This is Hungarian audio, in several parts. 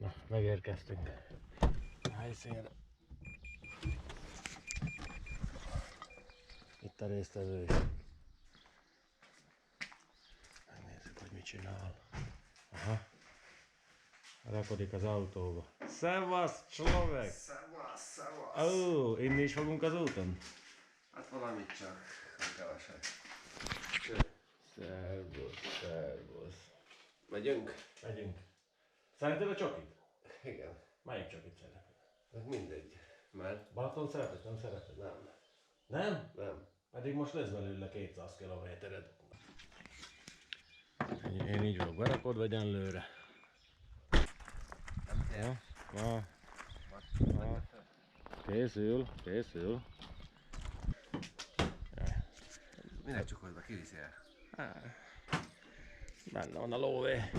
Na, megérkeztünk a helyszínre. Itt a résztvevő is. Megnézzük, hogy mit csinál. Aha. Rakodik az autóba. Szevasz, cslovek! Szevasz! Ó, inni is fogunk az úton? Hát valamit csak, keveset. Szervusz. Megyünk? Megyünk. Szereted a csokit? Igen. Melyik csokit szereted? Hát mindegy. Mert? Balaton szereted? Nem szereted? Nem. Nem? Nem. Pedig most lesz belőle 200 kilométered. Én így vagyok berakodva egyenlőre. Ja, készül. Minek csukod be? Kiviszi el? Benne van a lóvé.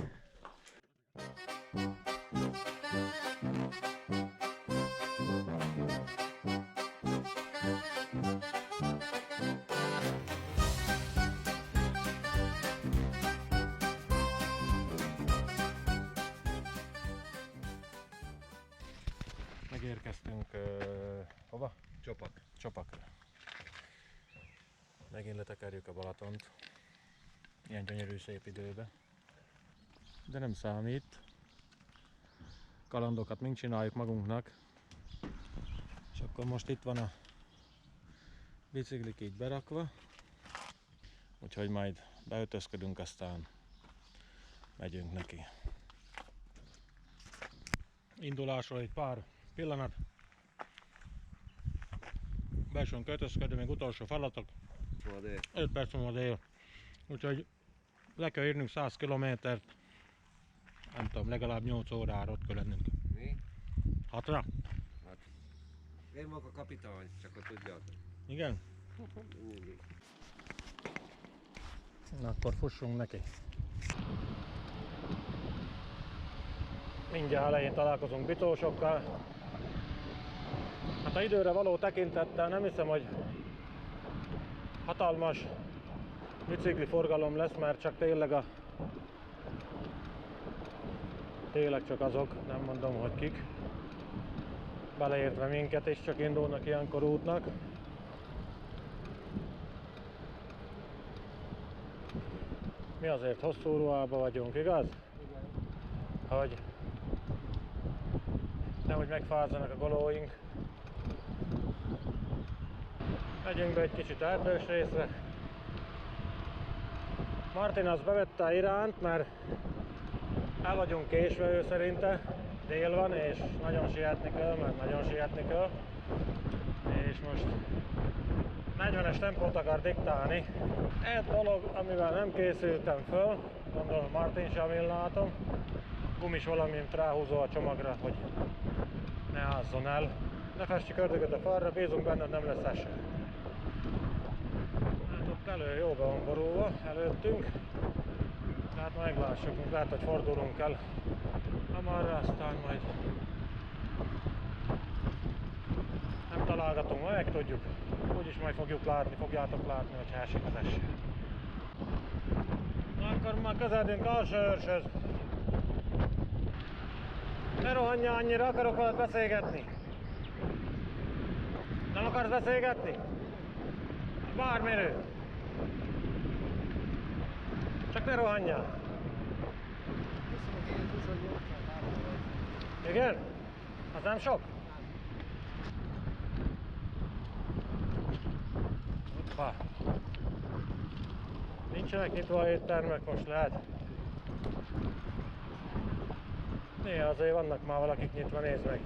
Megérkeztünk hova? Csopakra. Megint letekerjük a Balatont. Ilyen gyönyörű szép időben. De nem számít. Kalandokat mink csináljuk magunknak. És akkor most itt van a biciklik így berakva. Úgyhogy majd beötözködünk, aztán megyünk neki. Indulásról egy pár pillanat. Belsőn kötözködő, még utolsó feladatok. 5 perc múlva dél. Úgyhogy le kell írnunk 100 kilométert. Nem tudom, legalább 8 órára ott kell lennünk. Mi? 6-ra? Hát. Én vagyok a kapitány, csak hogy tudjátok. Igen? Mindig. Na akkor fussunk neki. Mindjárt elején találkozunk bitósokkal. Hát a időre való tekintettel nem hiszem, hogy hatalmas bicikli forgalom lesz, mert csak tényleg csak azok, nem mondom, hogy kik, beleértve minket is csak indulnak ilyenkor útnak. Mi azért hosszú ruhában vagyunk, igaz? Igen. Hogy nehogy megfázzanak a golóink. Megyünk be egy kicsit erdős részre. Martin az bevette a iránt, mert el vagyunk késve ő szerinte. Dél van és nagyon sietni kell, mert nagyon sietni kell. És most 40-es tempót akar diktálni. Egy dolog, amivel nem készültem föl, gondolom Martin sem látom. Gumis valamint ráhúzó a csomagra, hogy ne ázzon el. Ne festjük ördögöt a falra, bízunk benne, nem lesz eső. Hát ott elő jó be van borulva, előttünk. Tehát meglássuk, lehet, hogy fordulunk el hamarra, aztán majd nem találgatunk, majd meg tudjuk. Úgyis majd fogjátok látni, hogy esik az eső. Na akkor már közeledünk Alsóőrshöz. Ne rohanjál annyira, akarok veled beszélgetni. Nem akarsz beszélgetni? Bármiről. Csak ne rohanjál. Igen? Az nem sok? Hoppá. Nincsenek nyitva éttermek, most lehet. Néha azért vannak már valakik nyitva, nézd meg.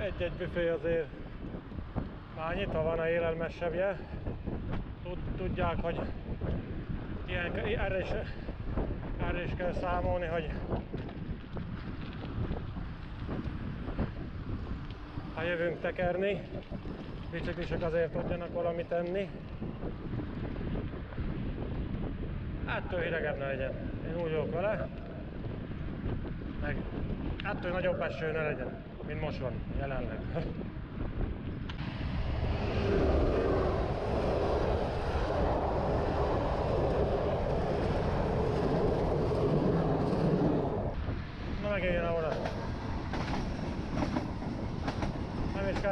Egy-egy büfé azért már nyitva van, a élelmesebbje. Tudják, hogy erre is kell számolni, hogy ha jövünk tekerni, biciklisek azért tudjanak valamit enni. Ettől hidegebb ne legyen. Én úgy vagyok vele. Meg ettől nagyobb eső ne legyen, mint most van jelenleg.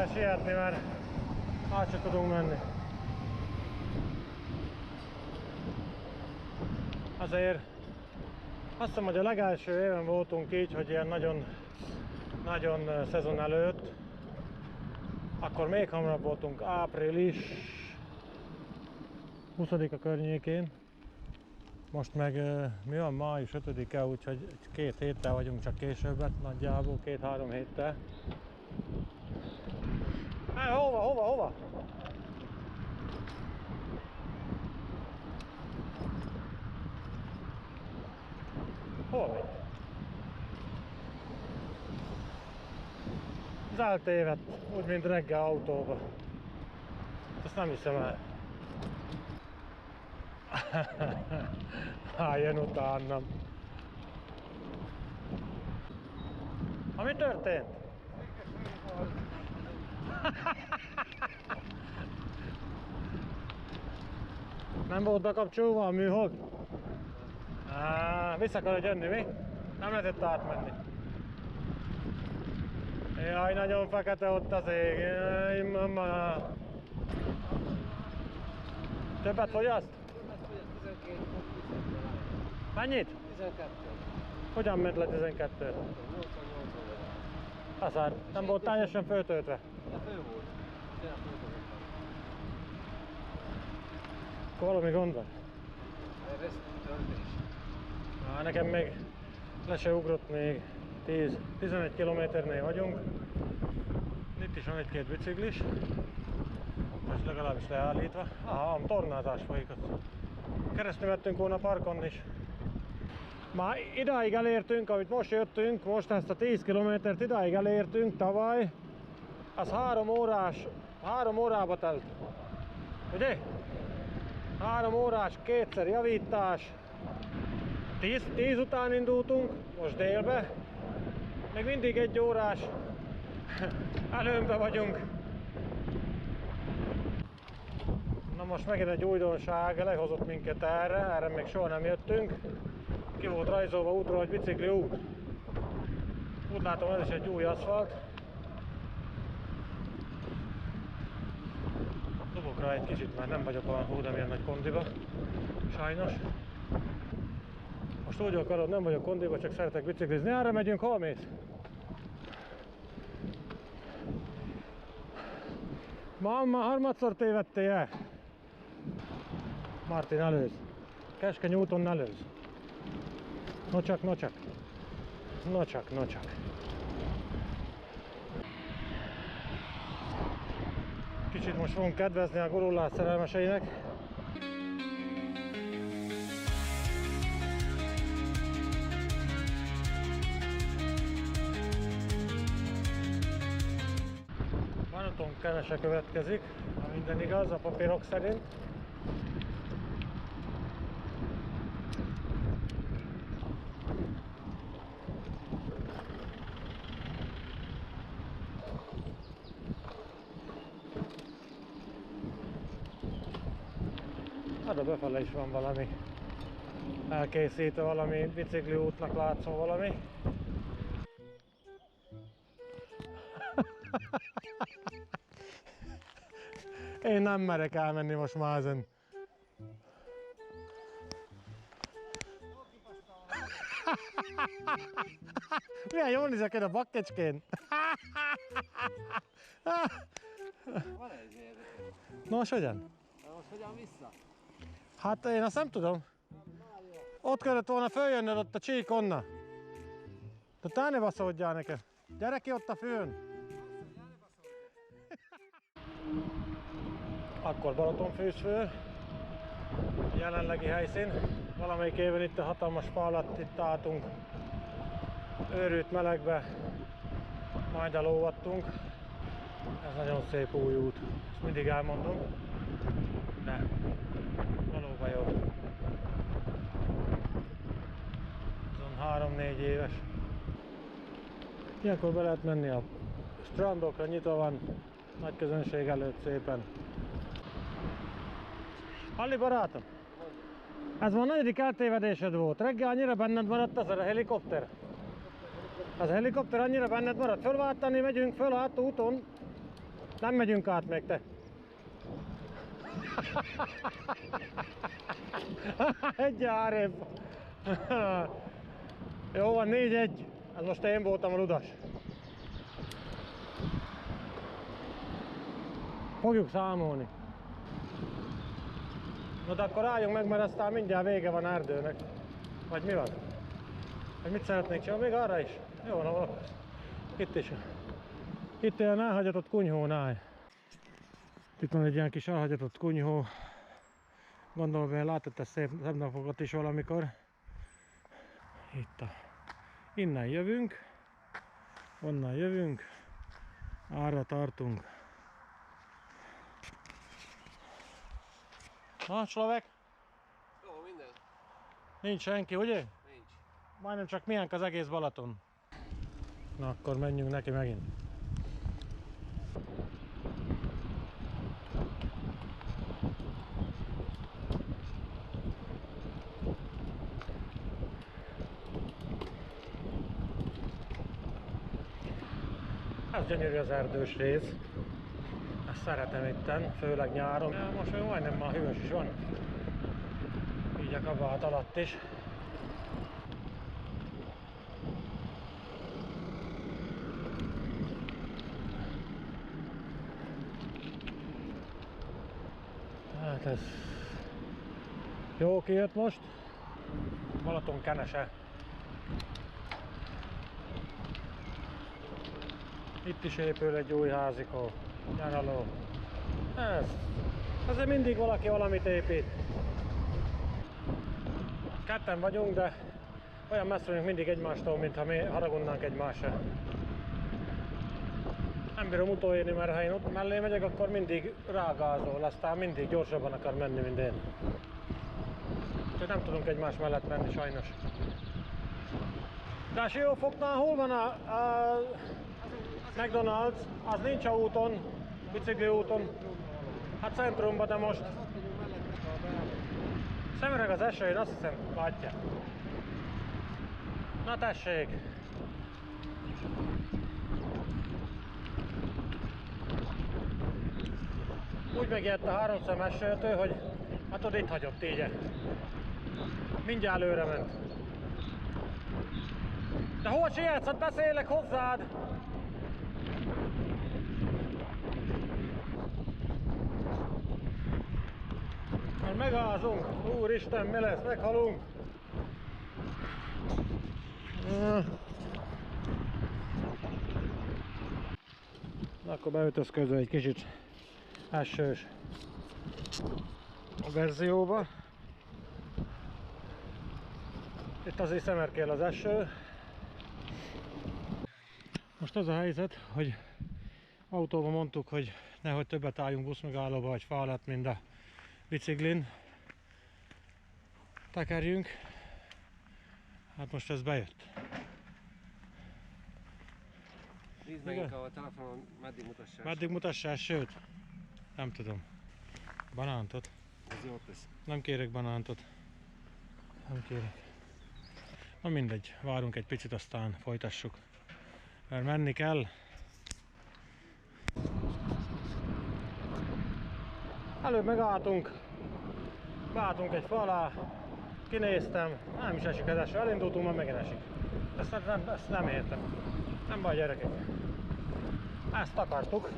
kell sietni, mert át se tudunk menni. Azért azt hiszem, hogy a legelső éven voltunk így, hogy ilyen nagyon szezon előtt. Akkor még hamarabb voltunk, április 20-a környékén. Most meg mi van, május 5-e, úgyhogy 2 héttel vagyunk csak későbbet, nagyjából 2-3 héttel. Hova? Hol megy? Az eltévedt, úgy mint reggel autóba. Ezt nem hiszem el. Jön utánam. Mi történt? Nem volt bekapcsolva a műhold? Vissza kellett jönni, mi? Nem lehetett átmenni. Jaj, nagyon fekete ott az ég. Jaj, mama. Többet fogyaszt? Mennyit? 12. Hogyan ment le 12? Haszár, nem volt teljesen föltöltve. De fő volt. Tényleg föltöltve. Akkor valami gond van. Ez töltés. Nekem még le se ugrott, még 10-11 kilométernél vagyunk. Itt is van egy-két biciklis. Most legalábbis leállítva. Aha, tornázás folyik ott. Keresztül vettünk volna a parkon is. Már idáig elértünk, amit most jöttünk, most ezt a 10 kilométert idáig elértünk tavaly. Az 3 órába telt. Ugye? 3 órás, kétszer javítás. 10 után indultunk, most délbe. Még mindig 1 órás. Előnbe vagyunk. Na most megint egy újdonság, lehozott minket erre még soha nem jöttünk. Ki volt rajzolva útról, hogy bicikli út. Úgy látom, ez is egy új aszfalt. Dobok rá egy kicsit, mert nem vagyok olyan hú, de milyen nagy kondiba. Sajnos. Most úgy akarod, nem vagyok kondiba, csak szeretek biciklizni. Arra megyünk, hol mész? Mamma, harmadszor tévedtél el? Martin, előz. Keskeny úton előz. Nocsak. Kicsit most fogunk kedvezni a gurulás szerelmeseinek. Balaton Kenese következik, ha minden igaz, a papírok szerint. Hát a befele is van valami elkészítve, valami bicikli útnak látszó valami. Én nem merek elmenni most már ezen. Milyen jól nézek én a bakkecskén. Van egy érdekes. Nos, hogyan? Most hogyan vissza? Hát én azt nem tudom. Ott kellett volna följönnöd ott a csík onna. De te ne baszódjál neked. Gyere ki ott a főn. Akkor Balatonfűzfő. Jelenlegi helyszín. Valamelyik éven itt a hatalmas fa alatt itt álltunk. Őrült melegbe. Majd elolvadtunk. Ez nagyon szép új út. Ezt mindig elmondom. De valóban jó. Azon 3-4 éves. Ilyenkor be lehet menni a strandokra, nyitva van, nagy közönség előtt szépen. Halli barátom! Ez már negyedik eltévedésed volt. Reggel annyira benned maradt az a helikopter. Az a helikopter annyira benned maradt. Fölváltani megyünk föl át úton. Nem megyünk át még, te. Egy arrébb. Jó van, 4-1. Ez most én voltam a ludas. Fogjuk számolni. Na de akkor álljunk meg, mert aztán mindjárt vége van erdőnek. Vagy mi van? Vagy mit szeretnék csinálni? Még arra is? Jó, na valaki. Itt is. Itt ilyen elhagyatott kunyhónál. Itt van egy ilyen kis elhagyatott kunyhó. Gondolom, hogy látott szép napokat is valamikor. Itt innen jövünk. Onnan jövünk. Arra tartunk. Na, Slovek? Jó, minden. Nincs senki, ugye? Nincs. Majdnem csak miénk az egész Balaton. Na, akkor menjünk neki megint. Ez gyönyörű az erdős rész. Ezt szeretem itten, főleg nyáron. Most még majdnem már hűvös is van. Így a kabát alatt is. Hát ez jó kijött most. Balaton kenese. Itt is épül egy új házikó. Nyaraló. Ezért mindig valaki valamit épít. Ketten vagyunk, de olyan messze vagyunk mindig egymástól, mintha mi haragudnánk egymásra. Nem bírom utolérni, mert ha én ott mellé megyek, akkor mindig rágázol, aztán mindig gyorsabban akar menni, mint én. Úgyhogy nem tudunk egymás mellett menni, sajnos. De a Siófoknál hol van a McDonald's? Az nincs a úton, bicikli úton. Hát centrumban, de most szemüreg az eső, én azt hiszem, látja. Na tessék! Úgy megijedt a 3 szem esőtől, hogy hát ott itt hagyott így. Mindjárt előre ment. De hol sietsz? Hát beszélek hozzád! Már megázunk! Úristen, mi lesz? Meghalunk! Na, akkor beütözködve egy kicsit esős a verzióba. Itt azért szemerkél az eső. Most az a helyzet, hogy autóban mondtuk, hogy nehogy többet álljunk buszmegállóba vagy fa alatt, mint a biciklin tekerjünk. Hát most ez bejött. Nézd meg inkább a telefonon, meddig mutassál. Meddig mutassál, sőt, nem tudom. Banántot? Ez jót tesz. Nem kérek banántot. Nem kérek. Na mindegy, várunk egy picit, aztán folytassuk. Mert menni kell. Előbb megálltunk. Beálltunk egy fa alá. Kinéztem. Nem is esik az eső. Elindultunk, már megint esik. Ezt nem értem. Nem baj, gyerekek. Ezt akartuk.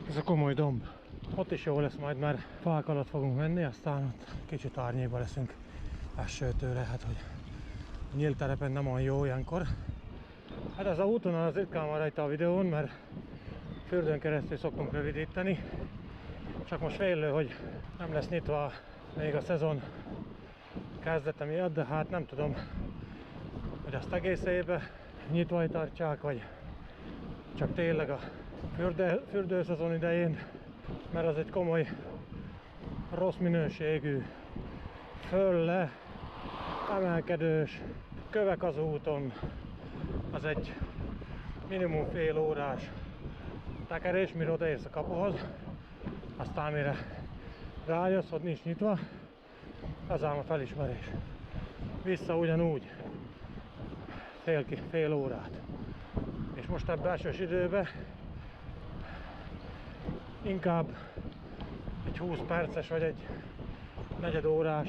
Ez a komoly domb. Ott is jó lesz majd, mert fák alatt fogunk menni, aztán ott kicsit árnyékba leszünk esőtől, hát hogy nyílt terepen nem olyan jó ilyenkor. Hát ez a útvonal az ritkán van rajta a videón, mert fürdőn keresztül szoktunk rövidíteni. Csak most félő, hogy nem lesz nyitva még a szezon kezdete miatt, de hát nem tudom, hogy azt egész évben nyitva tartják, vagy csak tényleg a fürdőszezon idején, mert az egy komoly rossz minőségű, föl-le, emelkedős, kövek az úton, az egy minimum fél órás tekerés, mire odaérsz a kapuhoz, aztán mire rájössz, hogy nincs nyitva, az ám a felismerés. Vissza ugyanúgy, fél órát. És most ebben esős időben inkább egy 20 perces vagy egy negyed órás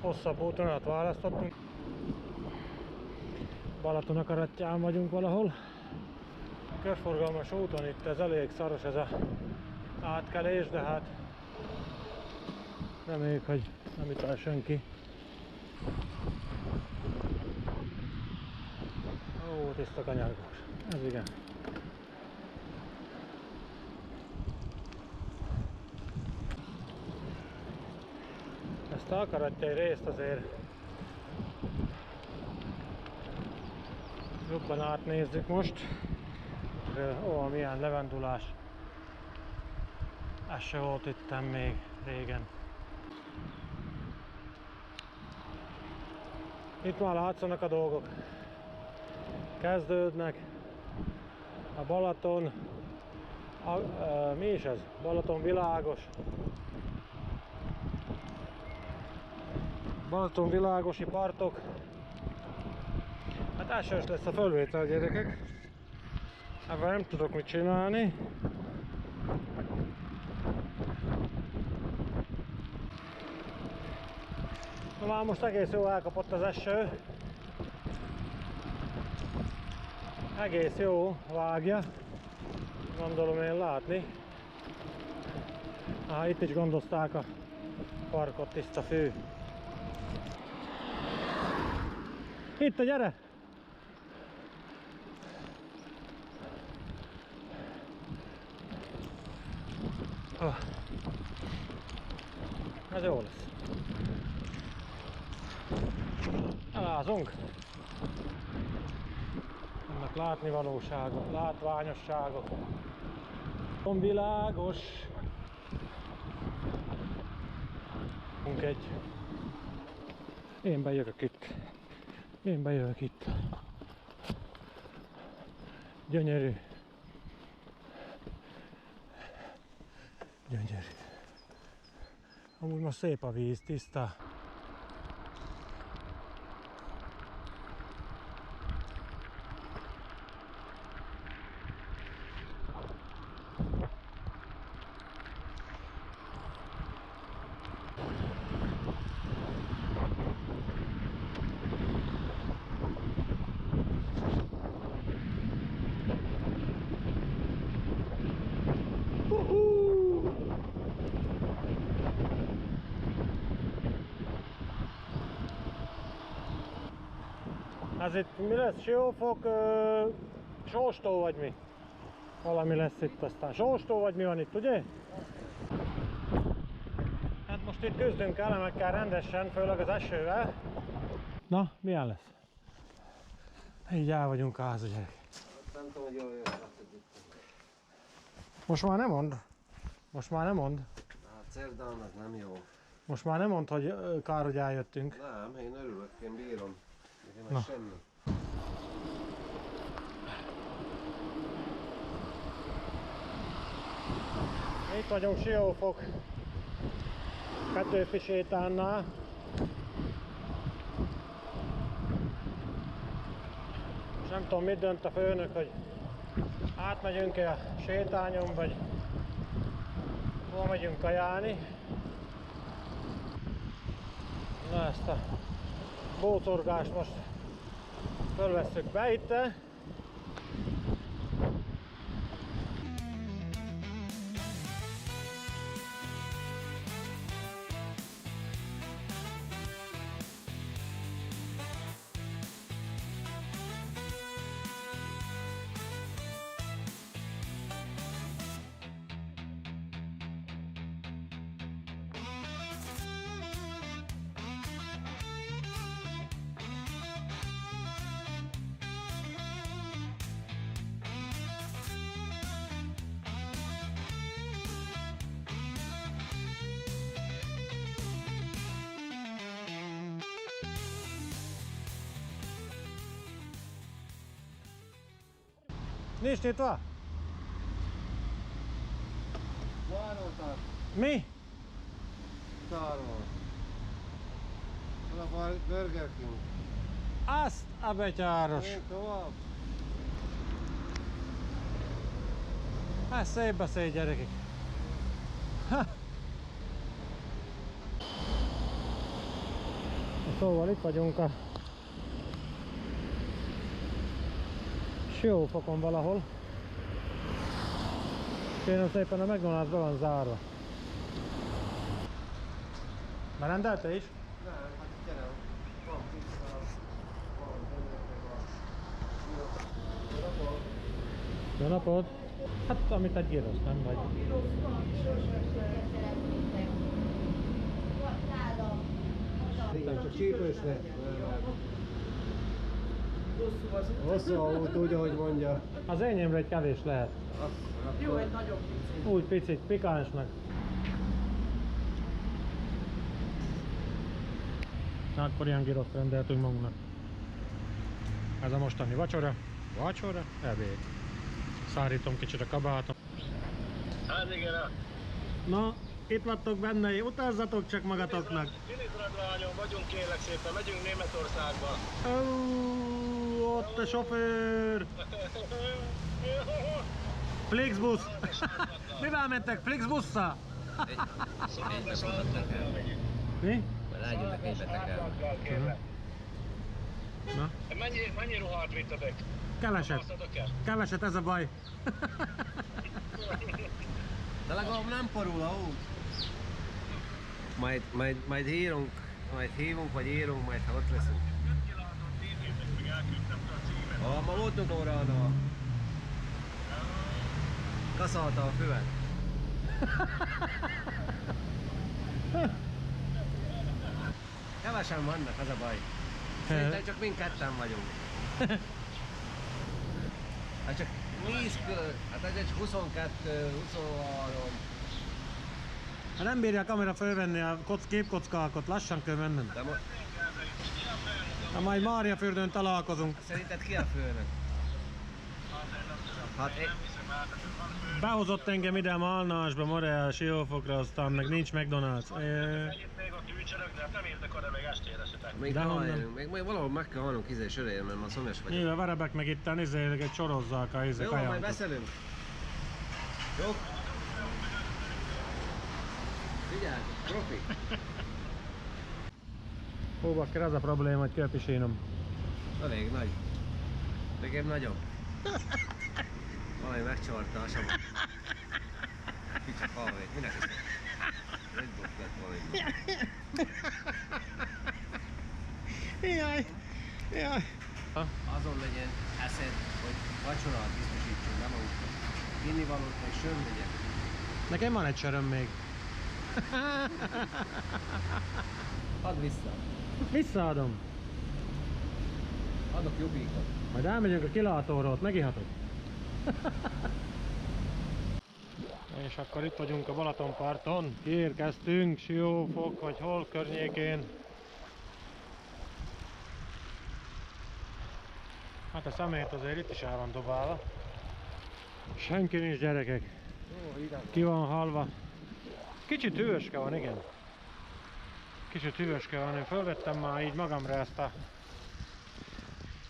hosszabb útvonalat választottunk. Balaton akaratján vagyunk valahol. Körforgalmas úton itt ez elég szaros ez a átkelés, de hát reméljük, hogy nem üt el senki. Ó, tiszta kanyargós. Ez igen. Ezt a akaratjai részt azért jobban átnézzük most. Ó, milyen levendulás. Ez se volt itten még régen. Itt már látszanak a dolgok. Kezdődnek. A Balaton. Mi is ez? Balaton világos. Balaton világosi partok. Hát esős lesz a fölvétel, gyerekek. Ebben nem tudok mit csinálni. Na már most egész jó elkapott az eső. Egész jó vágja. Gondolom én látni. Itt is gondozták a parkot, tiszta fű. Itt, gyere! Ez jó lesz. Elázunk. Vannak látnivalóságok, látványosságok. Világos. Én bejövök itt. Én bejövök itt. Gyönyörű. Gyönyörű. Amúgy most szép a víz, tiszta. Ez itt mi lesz? Siófok, Sóstó vagy mi? Valami lesz itt aztán. Sóstó vagy mi van itt, ugye? Hát most itt küzdünk elemekkel rendesen, főleg az esővel. Na, milyen lesz? Így el vagyunk a háza, gyerek. Nem tudom, hogy jól jön. Most már nem mond. Most már nem mond. Hát szerdán az nem jó. Most már nem mond, hogy kár, hogy eljöttünk. Nem, én örülök, én bírom. Nekem Na. ez semmi. Itt vagyunk Siófok Petőfi sétánnál. És nem tudom, mit dönt a főnök, hogy átmegyünk-e a sétányon, vagy hol megyünk kajálni. Na, ezt a bótorgást most fölvesszük be itt. Nincs nyitva? Zárolták. Mi? Zárol. Van a Burger King. Azt a betyáros! Én tovább. Hát szép beszél, gyerekek! Ha. Szóval itt vagyunk a Siófokon valahol. Kérem szépen, a McDonald's be van zárva. Berendelte is? Nem, hát gyere. Van pizza, van Jó napot! Hát amit egy gyrosz, nem vagy? Igen, csak csípős lett. Hosszú a út, úgy ahogy mondja. Az enyémre egy kevés lehet. Jó, egy nagyobb picit. Úgy picit, pikánsnak. Na, akkor ilyen giroszt rendeltünk magunknak. Ez a mostani vacsora. Vacsora? Ebéd. Szárítom kicsit a kabátom. Hát igen, Na, itt vagytok benne, utazzatok csak magatoknak. Filizradványon vagyunk, kérlek szépen, megyünk Németországba. Ó, ott a sofőr! Flixbus! Mivel mentek? Flixbusszal? Mi? Rágyülnek egybe tekerve. Na, Mennyi ruhát vittetek? keveset. Hoztatok el? Keveset, ez a baj. De legalább nem porul a út. Majd hívunk, vagy írunk, majd ha ott leszünk. Kilátott, nézzétek meg, elküldtem a címet. Ma voltunk órára. Kaszalta a füvet. Kevesen vannak, az a baj. Szerintem csak mindketten vagyunk. Hát csak 10 között, hát ez egy 22, 23. Ha nem bírja a kamera fölvenni a képkockákat, lassan kell mennünk. De Ha majd Máriafürdőn találkozunk. szerinted ki a főnök? Hát Behozott engem ide a Malnásba, Morel, Siófokra, aztán meg nincs McDonald's. Ennyit még ott ülcsörök, de hát nem értek oda, meg estére se. még De honnan? halljunk, még valahol meg kell halnunk sörejön, mert ma szomjas vagyok. Nyilván verebek meg itt egy csorozzák a Jó, majd kajánkat. beszélünk. Jó? Figyelj, profi. Hú, bakker, az a probléma, hogy köpisínom. Elég nagy. Nekem nagyobb. Valami megcsavarta a savat. Kicsit halvét, minek is? Egy bot lett valami. Jaj, jaj. Azon legyen eszed, hogy vacsorát biztosítsunk, nem maguknak. Innivalót meg sör legyen. Nekem van egy söröm még. Add vissza. Visszaadom. Adok jobbékat. Majd elmegyünk a kilátóról, ott megihatok. És akkor itt vagyunk a Balatonparton. Kiérkeztünk Siófok, vagy hol környékén. Hát a szemét azért itt is el van dobálva. Senki nincs, gyerekek. Jó, igaz. Ki van halva. Kicsit hűvöske van, igen. Kicsit hűvöske van. Én fölvettem már így magamra ezt a...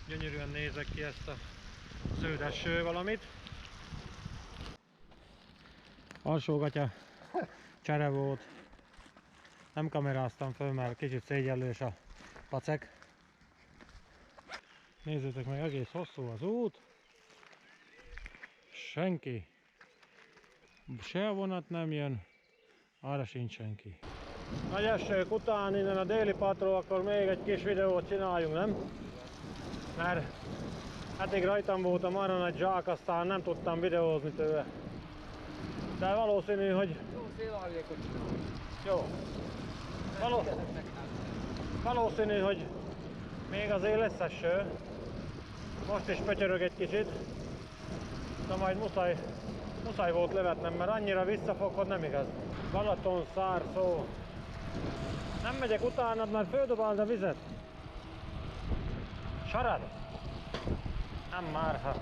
Gyönyörűen nézek ki ezt a zöldes valamit. Alsógatya csere volt. Nem kameráztam föl, mert kicsit szégyellős a pacek. Nézzétek meg, egész hosszú az út. Senki. Se a vonat nem jön, arra sincs senki. Nagy esők után innen a déli partról akkor még egy kis videót csináljunk, nem? Mert eddig rajtam volt a marha nagy zsák, aztán nem tudtam videózni tőle. De valószínű, hogy... Jó, szélárnyékot csinálunk. Jó. Valószínű, hogy még azért lesz eső. Most is pötyörög egy kicsit. De majd muszáj volt levetnem, mert annyira visszafog, hogy nem igaz. Balaton szár szó. Nem megyek utánad, mert földobáld a vizet. Sarad? Nem márha.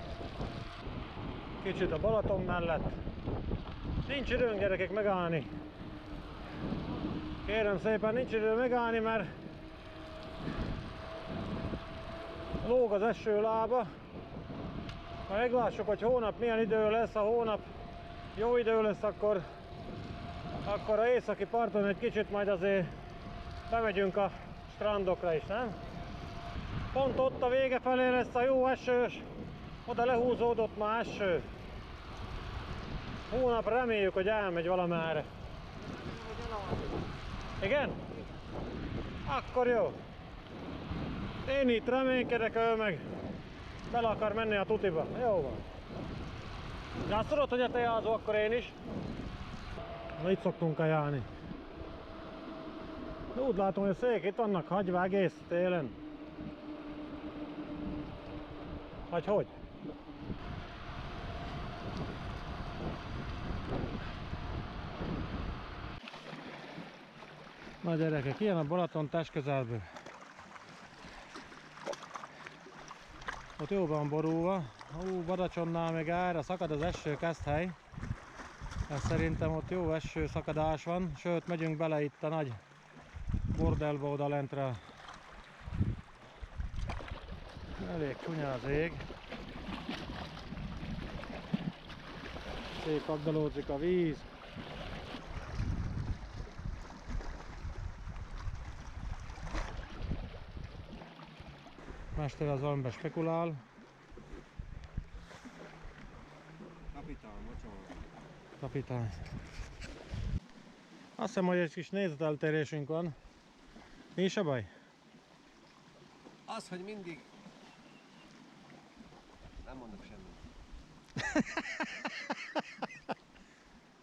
kicsit a Balaton mellett. Nincs időnk, gyerekek, megállni. Kérem szépen, nincs idő megállni, mert lóg az eső lába. Ha meglássuk, hogy hónap milyen idő lesz, ha hónap jó idő lesz, akkor a északi parton egy kicsit majd azért bemegyünk a strandokra is, nem? Pont ott a vége felé lesz a jó esős, oda lehúzódott már eső. Hónap reméljük, hogy elmegy valamerre. Igen? Akkor jó. Én itt reménykedek, ő meg bele akar menni a tutiba. Jó van. De azt tudod, hogy a tejázó, akkor én is. Na, itt szoktunk kajálni. De úgy látom, hogy a szék itt vannak hagyva egész télen. Hogy? Na gyerekek, ilyen a Balaton testközelből. Ott jó van borulva. Badacsonnál még ára szakad az eső Keszthely. Ez szerintem ott jó eső szakadás van. Sőt, megyünk bele itt a nagy bordellba oda lentre. Elég csúnya az ég. Szép agdalódzik a víz. Mester az valamiben spekulál. Kapitán, mocsol. Kapitány. Azt hiszem, hogy egy kis nézeteltérésünk van. Mi is a baj? Az, hogy mindig... Nem mondok semmit.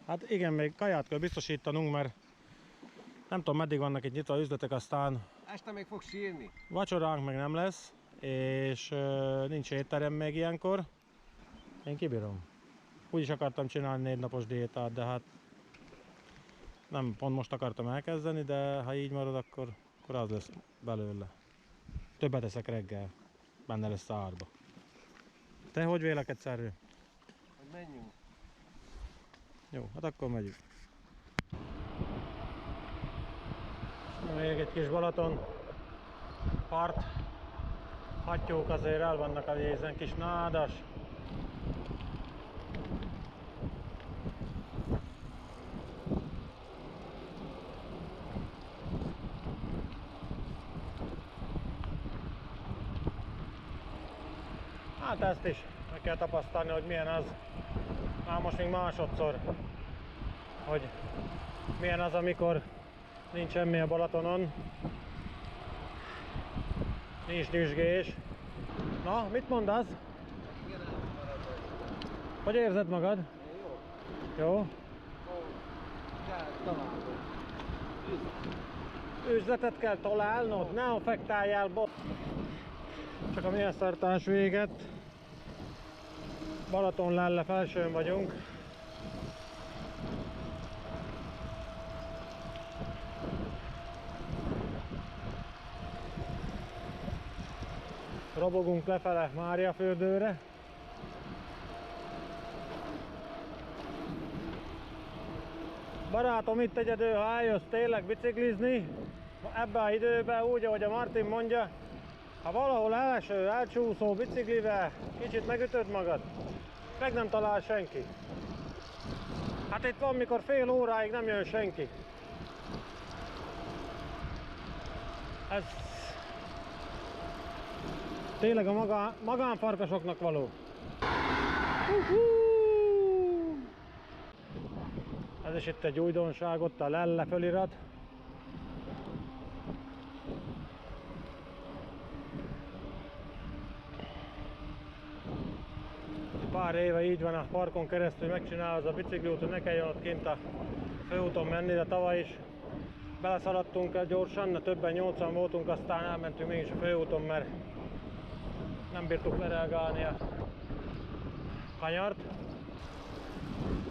Hát igen, még kaját kell biztosítanunk, mert nem tudom, meddig vannak itt nyitva üzletek, aztán Este még fog sírni. vacsoránk meg nem lesz, és nincs étterem még ilyenkor. Én kibírom. Úgy is akartam csinálni 4 napos diétát, de hát nem pont most akartam elkezdeni, de ha így marad, akkor az lesz belőle. Többet eszek reggel, benne lesz a árba. Te hogy vélekedsz erről? Hogy menjünk. Jó, hát akkor megyünk. Még egy kis Balaton part. Hattyúk azért el vannak a vízen, kis nádas. Hát ezt is meg kell tapasztalni, hogy milyen az. Már most még másodszor, hogy milyen az, amikor nincs semmi a Balatonon. Nincs nyüzsgés. Na, mit mondasz? Igen, elmaradok. Hogy érzed magad? Jó. Jó? Kell találni. Üzletet kell találnod, ne affektáljál bot. Csak a mélyszertás véget. Balaton Lelle felsőn vagyunk. Robogunk lefele Máriafürdőre. Barátom, itt egyedül, ha eljössz tényleg biciklizni, ebbe az időben, úgy ahogy a Martin mondja, ha valahol eleső, elcsúszó biciklivel, kicsit megütöd magad, meg nem talál senki. Hát itt van, mikor fél óráig nem jön senki. Ez tényleg a magánfarkasoknak való. Ez is itt egy újdonság, ott a Lelle fölirat. Pár éve így van a parkon keresztül megcsinálva az a bicikliút, hogy ne kelljen ott kint a főúton menni, de tavaly is beleszaladtunk el gyorsan, de többen 80 voltunk, aztán elmentünk mégis a főúton, mert nem bírtuk lereagálni a kanyart.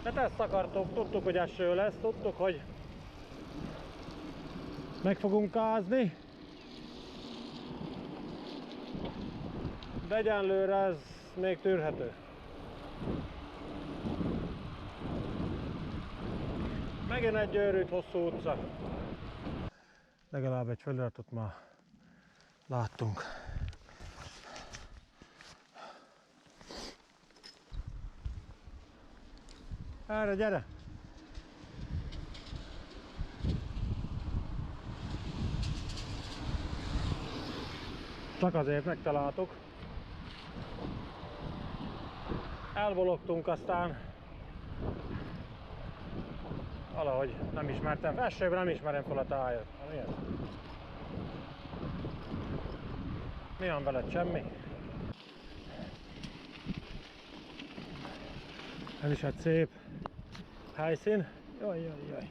Hát ezt akartuk, tudtuk, hogy eső lesz, tudtuk, hogy meg fogunk kázni, de egyenlőre ez még tűrhető. Megint egy őrült hosszú utca. Legalább egy feliratot már láttunk. Erre gyere! Csak azért megtaláltuk. Elbologtunk, aztán valahogy nem ismertem. Elsőben nem ismerem fel a tájat. Mi ez? Mi van veled? Semmi? Ez is egy szép helyszín. Jaj, jaj, jaj.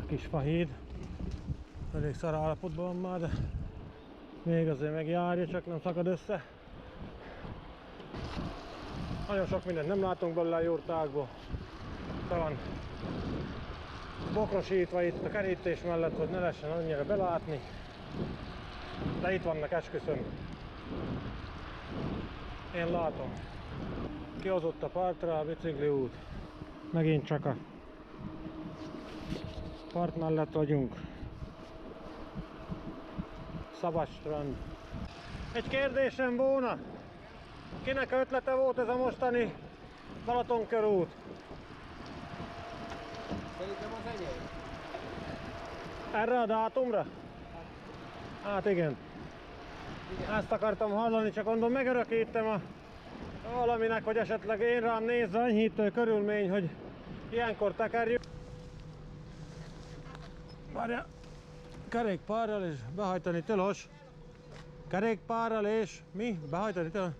A kis fahíd. Elég szar állapotban van már, de még azért megjárja, csak nem szakad össze. Nagyon sok mindent nem látunk belőle a jurtákból. Van bokrosítva itt a kerítés mellett, hogy ne lehessen annyira belátni. De itt vannak, esküszöm. Én látom. Kihozott a partra a bicikliút. Megint csak a part mellett vagyunk. Szabad strand. Egy kérdésem volna. Kinek ötlete volt ez a mostani Balaton-körút? Szerintem az enyém. Erre a dátumra? Hát igen. Ezt akartam hallani, csak mondom, megörökítem a valaminek, hogy esetleg én rám nézze enyhítő körülmény, hogy ilyenkor tekerjük. Várja, kerékpárral és behajtani tilos. Kerékpárral és mi? Behajtani tilos?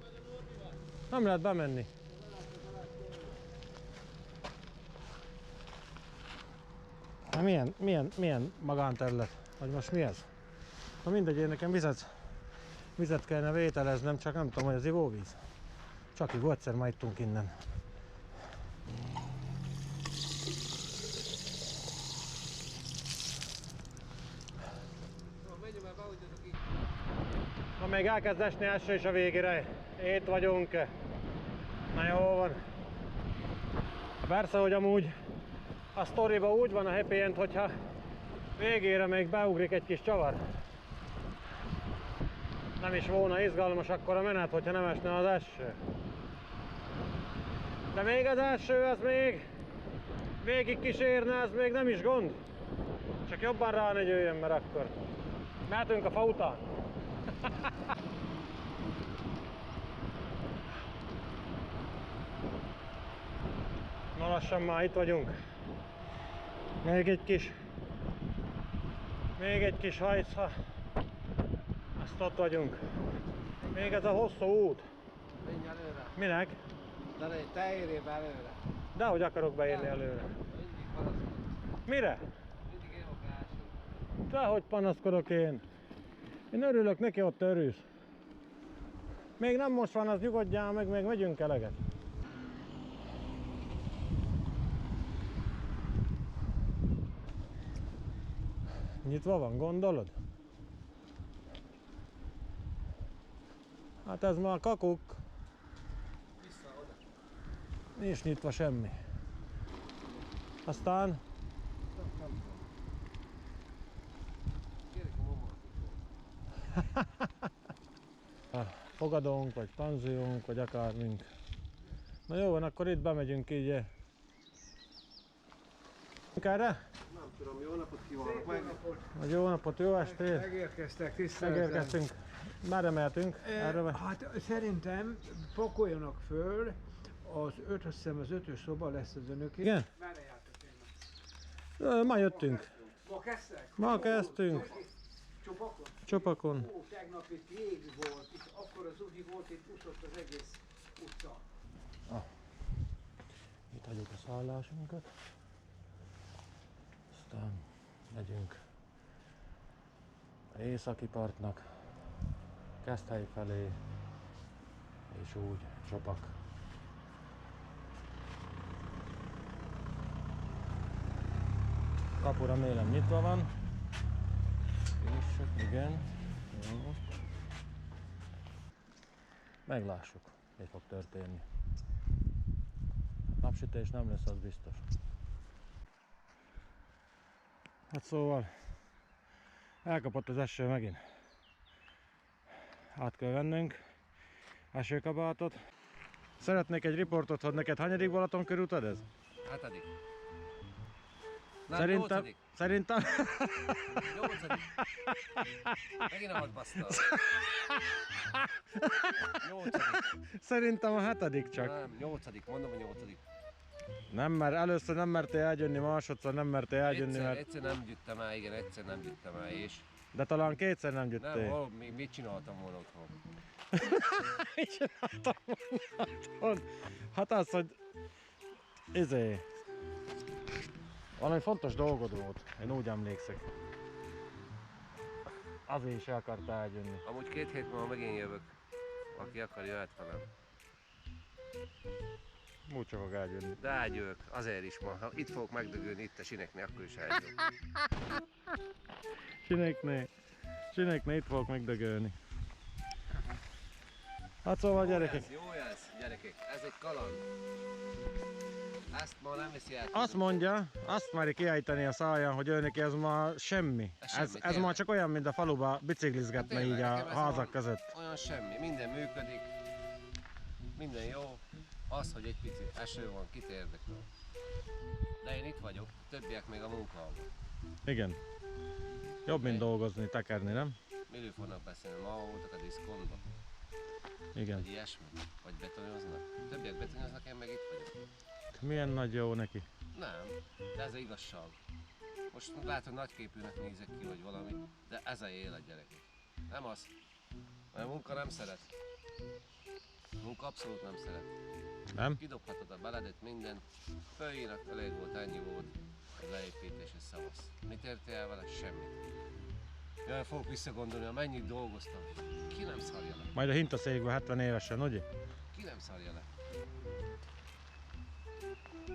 Nem lehet bemenni. Na, milyen magánterület? Vagy most mi ez? Na mindegy, én nekem vizet kellene vételeznem, csak nem tudom, hogy az ivóvíz. Csak így egyszer ma ittunk innen. Na még elkezd esni eső is a végére. Itt vagyunk. Na jó van. Persze, hogy amúgy a sztoriba úgy van a happy end, hogyha végére még beugrik egy kis csavar. Nem is volna izgalmas akkor a menet, hogyha nem esne az eső. De még az eső, az még végig kísérne, ez még nem is gond. Csak jobban rá ne jöjjön, mert akkor mehetünk a fa után. Na lassan már itt vagyunk. Még egy kis hajsza. Azt ott vagyunk. Még ez a hosszú út. Menj előre. Minek? De te érjél be előre. Dehogy akarok beérni előre. Mindig panaszkodsz. Mire? Mindig én vagyok első. Dehogy panaszkodok én. Én örülök neki, ott örülsz. Még nem most van, az nyugodjál meg, még megyünk eleget. Nyitva van, gondolod? Hát ez már kakuk. Vissza oda. Nincs nyitva semmi. Aztán Nem tudom. Kérjük a mamát. fogadónk, vagy panziónk, vagy akármink. Na jó van, akkor itt bemegyünk így. Erre? Nem tudom, jó napot kívánok meg. Vagy jó napot, jó estét! Megérkeztek, tiszteltem. Megérkeztünk. Merre mehetünk? Erre vagy? Hát szerintem pakoljanak föl, azt hiszem az 5-ös szoba lesz az önöké. Igen? Merre jártok én? Ma jöttünk. Ma kezdtek? Ma kezdtünk. Csopakon? Csopakon. Ó, tegnap itt jég volt, itt akkor az ugi volt, itt úszott az egész utca. Itt hagyjuk a szállásunkat. Aztán megyünk északi partnak, Keszthely felé, és úgy Csopak. Kapu remélem nyitva van. És igen. Jó. Meglássuk, mi fog történni. Napsütés nem lesz, az biztos. Hát szóval elkapott az eső megint. Át kell vennünk esőkabátot. Szeretnék egy riportot, hogy neked hanyadik Balaton körútad ez? 7. Nem, 8. Szerintem 8. Megint amat basztál. 8. Szerintem a 7. csak. Nem, 8. Mondom a 8. Nem, mert először nem mertél eljönni, másodszor nem mertél eljönni, mert... Egyszer nem gyűjtem el, igen, egyszer nem gyűjtem el, és... De talán kétszer nem Nem, jöttél. mit csináltam volna otthon? Mit csináltam volna otthon? Hát az, hogy... Valami fontos dolgod volt, én úgy emlékszek. Azért is akart eljönni. Amúgy 2 hét múlva megint jövök. Aki akar, jöhet velem. Úgy csak fog eljönni. De eljövök, azért is ma. Ha itt fogok megdögölni itt a sineknél, akkor is eljövök. Sinekné itt fogok megdögölni. Hát szóval gyerekek. Jó ez, gyerekek, ez egy kaland. Ezt ma nem viszi át. Azt mondja, azt meri kiejteni a száján, hogy ő neki ez ma semmi. Ez ma csak olyan, mint a faluba biciklizgetne Hát így tényleg, a nekem ez házak olyan- között. Olyan semmi, minden működik, minden jó. Az, hogy egy picit eső van, kit érdekel. De én itt vagyok, többiek még a munkában. Igen. Jobb, mint dolgozni, tekerni, nem? Miről fognak beszélni? Ma voltak a diszkontba? Igen. Vagy ilyesmi? Vagy betonoznak? Többiek betonoznak, én meg itt vagyok. Milyen nagy jó neki. Nem, de ez az igazság. Most lehet, hogy nagyképűnek nézek ki, vagy valami, de ez a élet, gyerekek. Nem az. Mert a munka nem szeret. A munka abszolút nem szeret. Nem? Kidobhatod a beledet, mindent, fölírnak, elég volt, ennyi volt, a leépítés és szavasz. Mit értél el vele? Semmit. Jaj, fogok visszagondolni, hogy mennyit dolgoztam. Ki nem szarja le? Majd a hintaszékben 70 évesen, ugye? Ki nem szarja le?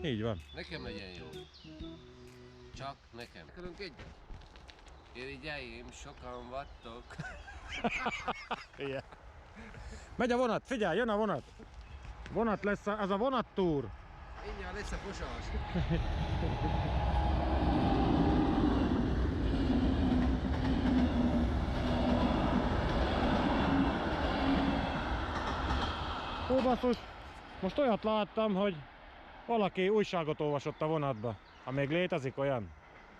Így van. Nekem legyen jó. Csak nekem. Akarunk egyet? Irigyeim, sokan vagytok. Igen. Megy a vonat, figyelj, jön a vonat. Vonat lesz, az a vonattúr. Mindjárt lesz a kosas. Ó, basszus, most olyat láttam, hogy valaki újságot olvasott a vonatba. Ha még létezik olyan.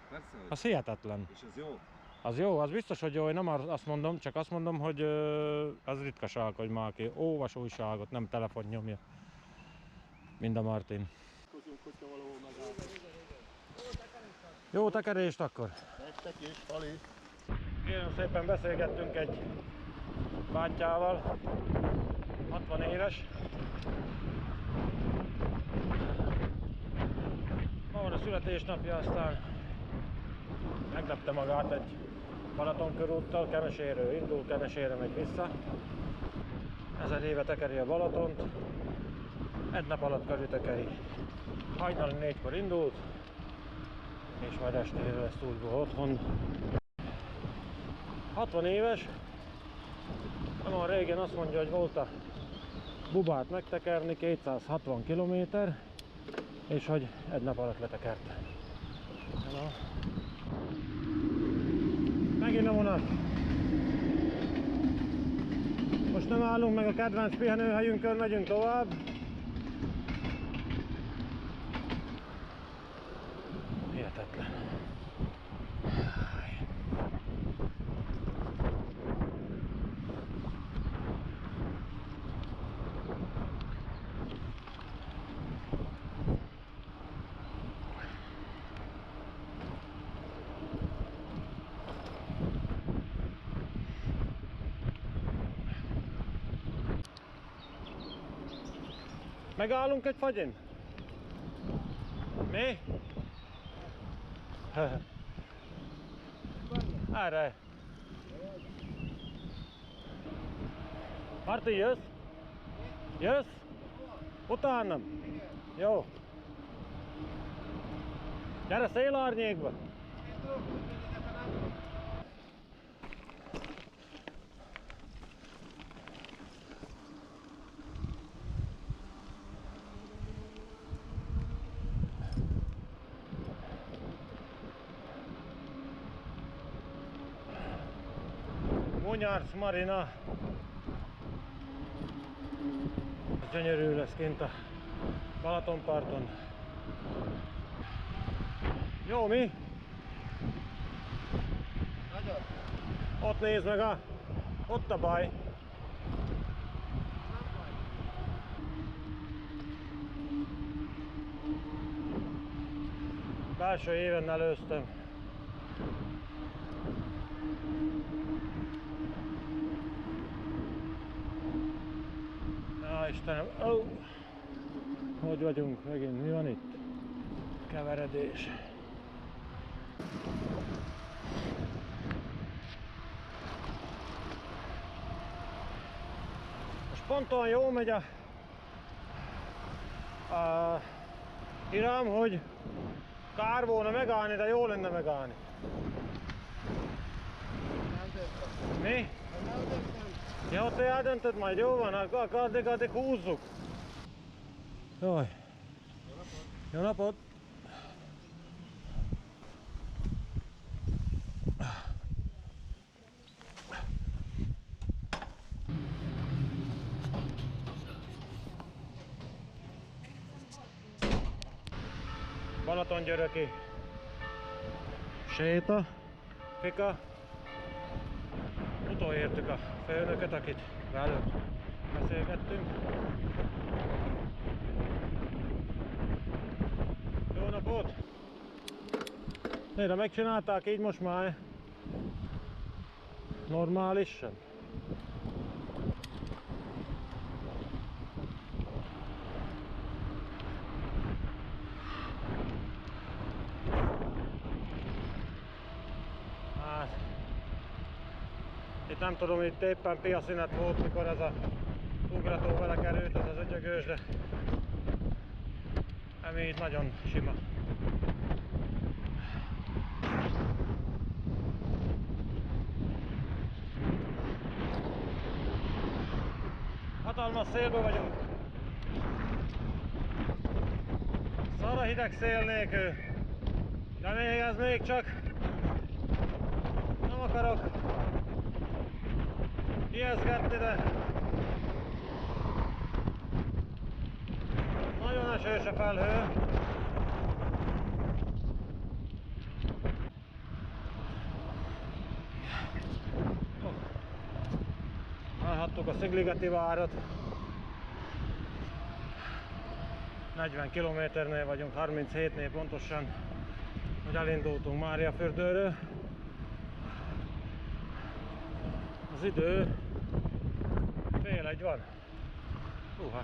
Persze, hogy. Az hihetetlen. És az jó? Az jó, az biztos, hogy jó, én nem azt mondom, csak azt mondom, hogy az ritkaság, hogy már aki olvas újságot, nem telefon nyomja. Mind a Martin. Jó tekerést akkor! Nektek is, Pali. Kérem szépen beszélgettünk egy bátyával, 60 éves. Ma van a születésnapja, aztán meglepte magát egy Balaton körúttal, Kemeséről indul, Kemesére megy vissza. 1000 éve tekeri a Balatont, egy nap alatt körül tekeri. Hajnali 4-kor indult, és majd estére lesz újból otthon. 60 éves, nem olyan régen azt mondja, hogy volt a Bubát megtekerni, 260 km, és hogy egy nap alatt letekerte. Na. Megint a vonat. Most nem állunk meg a kedvenc pihenőhelyünkön, megyünk tovább. Hihetetlen. Megállunk egy fagyin? Mi? Erre. Marti, jössz? Jössz? Utánam? Jó. Gyere szélárnyékba. Hunyárc Marina. Gyönyörű lesz kint a Balatonparton. Jó, mi? Nagyon. Ott nézd meg ott a baj. Belső éven előztem. Ja, Istenem, hogy vagyunk megint? Mi van itt? Keveredés. Most ponton jól megy a iram, hogy kár volna megállni, de jó lenne megállni. Mi? Ja, te eldöntöd, majd jó van, addig húzzuk. Jaj. Jó napot! Balatongyöröki séta, fika. Utolértük a főnököt, akit velük beszélgettünk. Jó napot! Nézd, megcsinálták így most már normálisan. Hát, itt nem tudom, itt éppen piaszünet volt, mikor ez a ugrató vele került, ez az ötyögős, de ami itt nagyon sima. Hatalmas szélbe vagyunk. Szara hideg szél nélkül. De még ez még csak. Nem akarok ijeszgetni, de nagyon esős a felhő. Láthattuk a Szigligeti várat. 40 kilométernél vagyunk, 37-nél pontosan, hogy elindultunk Máriafürdőről. Az idő fél egy van. Húha.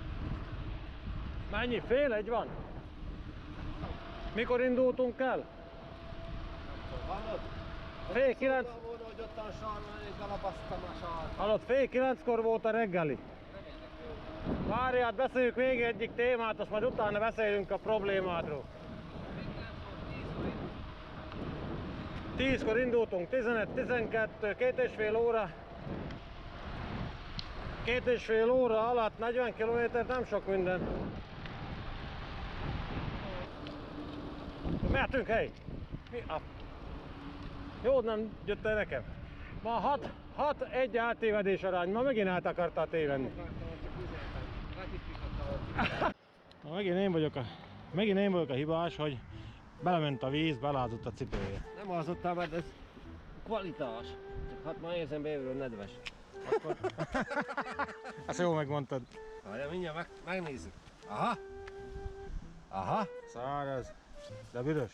Mennyi? Fél egy van? Mikor indultunk el? Hallod? Fél kilenc. Volna, hogy ott a sarban, és galapasztam a sarban. Hallod, fél kilenckor volt a reggeli. Várját, beszéljük még egyik témát, azt majd utána beszélünk a problémádról. 10-kor indultunk, 11, 12, 2,5 óra. 2,5 óra alatt 40 km nem sok minden. Mehetünk, hely! Mi a... Jó, nem jött el nekem. Ma 6-1 áttévedés arány, ma megint át akartál tévedni. Megint én vagyok a hibás, hogy belement a víz, belázott a cipője. Nem alzottam, mert ez kvalitás. Csak hát ma érzem belülről nedves. Akkor... Ezt jó megmondtad. Várjál, mindjárt megnézzük. Aha! Aha! Száraz, de büdös.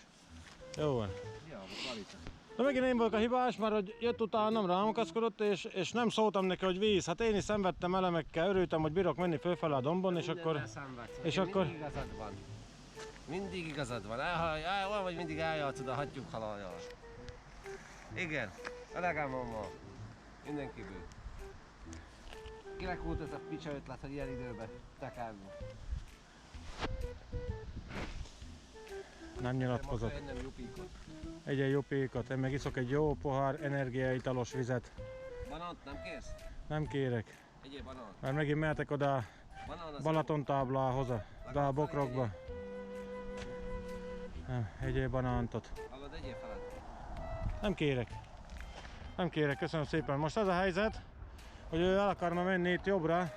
Jó van. Ja, a kvalitás. De megint én vagyok a hibás, mert hogy jött utánam, rám akaszkodott, és nem szóltam neki, hogy víz. Hát én is szenvedtem elemekkel, örültem, hogy bírok menni fölfele a dombon, és akkor... És akkor... Mindig igazad van. Mindig igazad van. Olyan vagy mindig eljátszod a hattyúk haláljal. Igen, elegem van ma. Mindenkiből. Kinek volt ez a picsa ötlet, hogy ilyen időben tekerni? Nem nyilatkozott. Most ennem jupíkot. Egyen jó pékat, én meg iszok egy jó pohár energiaitalos vizet. Banánt nem kérsz? Nem kérek, Egyéb banánt. mert megint mehetek oda Banán az Balaton táblához, a Dábokrokba. Nem, egyéb banántot. Hallod, egyéb felett. Nem kérek. Nem kérek, köszönöm szépen. Most az a helyzet, hogy ő el akarna menni itt jobbra.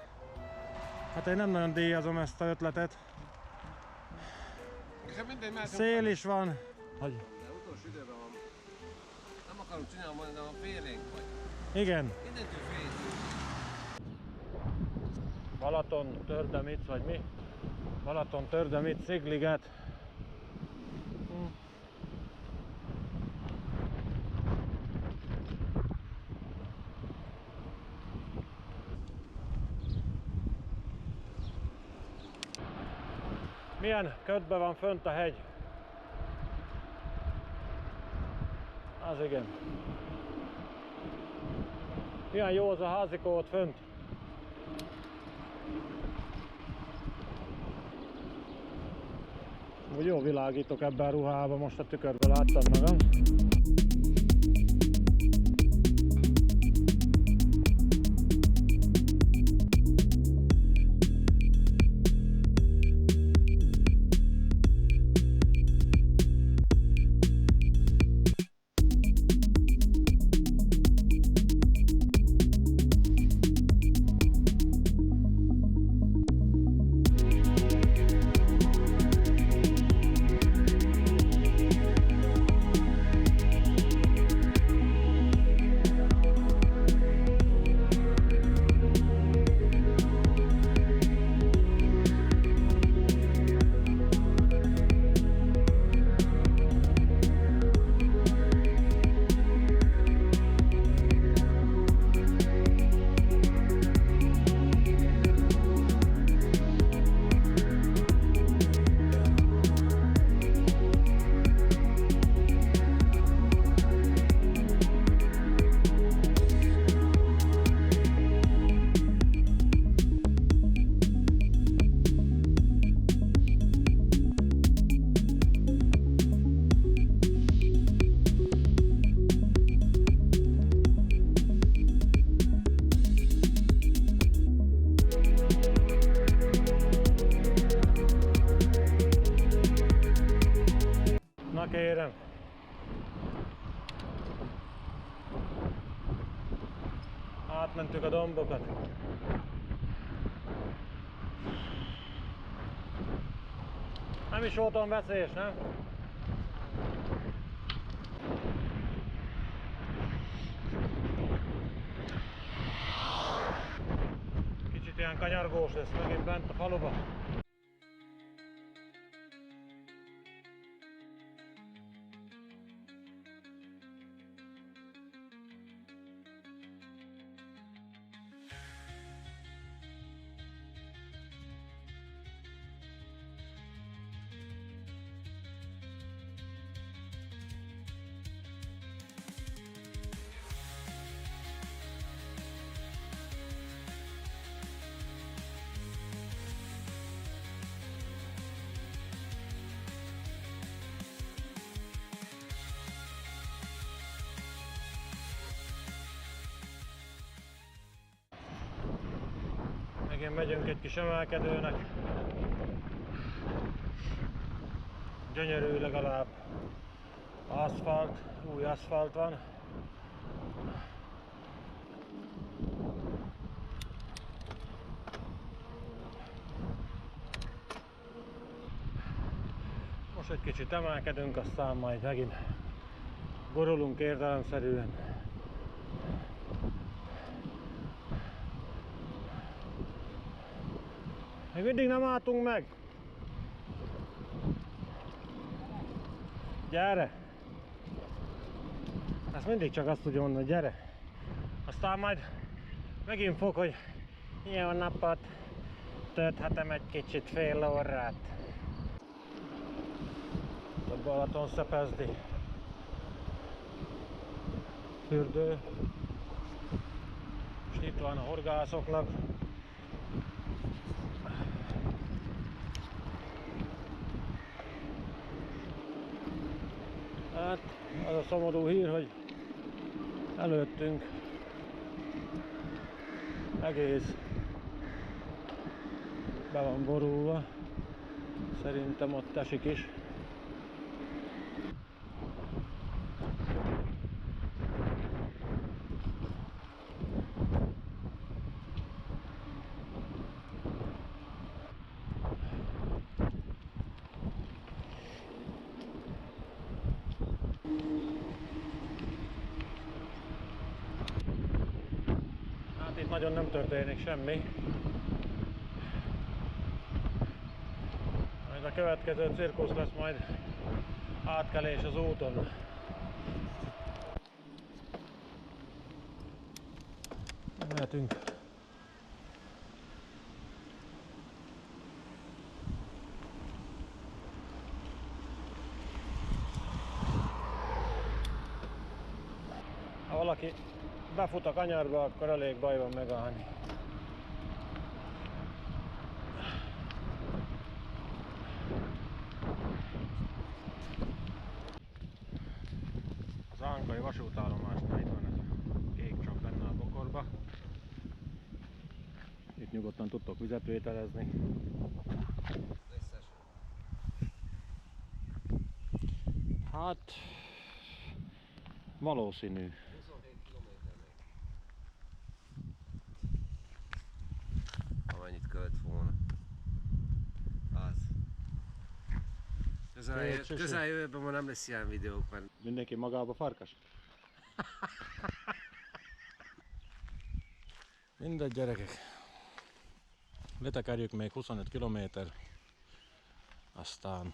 Hát én nem nagyon díjazom ezt a ötletet. Szél is van. Hogy? De utolsó időben van. Nem akarunk csinálni, de a félénk vagy. Igen. Mindentől féltünk. Balaton Tördemic, vagy mi? Balaton Tördemic, Szigliget. Milyen ködbe van fönt a hegy? Az igen. Milyen jó az a házikó ott fönt? Úgy jó világítok ebben a ruhában, most a tükörben láttam magam. Na kérem. Átmentük a dombokat. Nem is volt olyan veszélyes, nem? Kicsit ilyen kanyargós lesz megint bent a faluba. Megint megyünk egy kis emelkedőnek. Gyönyörű, legalább aszfalt, új aszfalt van. Most egy kicsit emelkedünk, aztán majd megint borulunk értelemszerűen. Még mindig nem álltunk meg. Gyere! Ezt mindig csak azt tudja mondani, gyere! Aztán majd megint fog, hogy jó napot, tölthetem egy kicsit fél órát. A Balaton Szepezdi fürdő. És itt van a horgászoknak. Hát az a szomorú hír, hogy előttünk egész be van borulva. Szerintem ott esik is. nagyon nem történik semmi. Majd a következő cirkusz lesz majd átkelés az úton. Mehetünk. Ha valaki befut a kanyarba, akkor elég baj van megállni. Az Ánkai vasútállomásnál itt van ez a kék csap benne a bokorba. Itt nyugodtan tudtok vizet vételezni. Összes. Hát valószínű. 27 kilométer még. Amennyit költ volna. Az. Közeljövőben már nem lesz ilyen videók, mert Mindenki magába farkas? Mindegy, gyerekek. Letekerjük még 25 km, aztán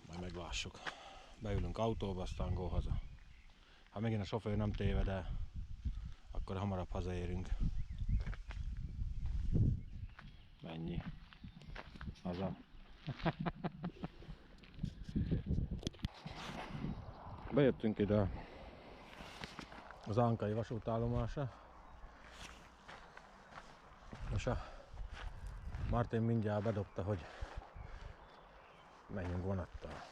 majd meglássuk. Beülünk autóba, aztán go haza. Ha megint a sofőr nem téved el, akkor hamarabb hazaérünk. Mennyi? Haza. Bejöttünk ide az Ánkai vasútállomásra, és a Martin mindjárt bedobta, hogy menjünk vonattal.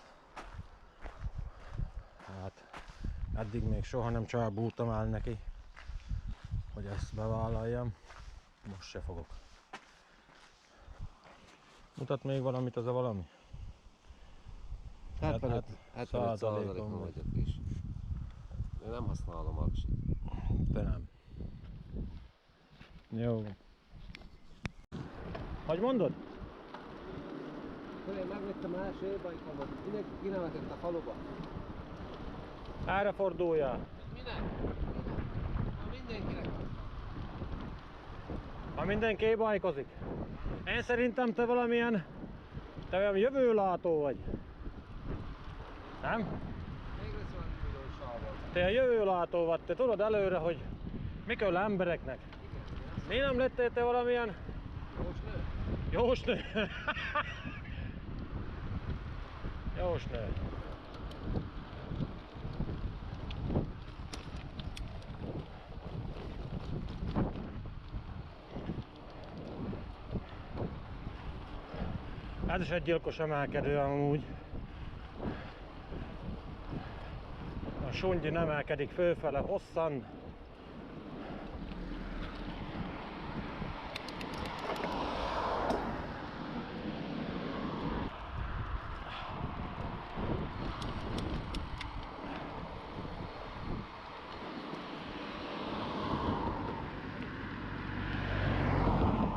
Hát eddig még soha nem csábultam el neki, hogy ezt bevállaljam, most se fogok. Mutat még valamit az a valami? 75%-on vagyok is. Én nem használom aksit. Te nem. Jó. Hogy mondod? Én megvettem első élbaikomat, mindenki kinevetett a faluba. Erre forduljál. Minek? Ha mindenkinek. Ha mindenki e-bikeozik. Én szerintem te valamilyen jövőlátó vagy. Nem? Még lesz olyan videósával. Te a jövőlátó vagy, te tudod előre, hogy mi kell embereknek. Mi nem lettél te valamilyen Jósnő? jósnő? Jósnő. Ez is egy gyilkos emelkedő amúgy. A Sundyin emelkedik fölfele hosszan.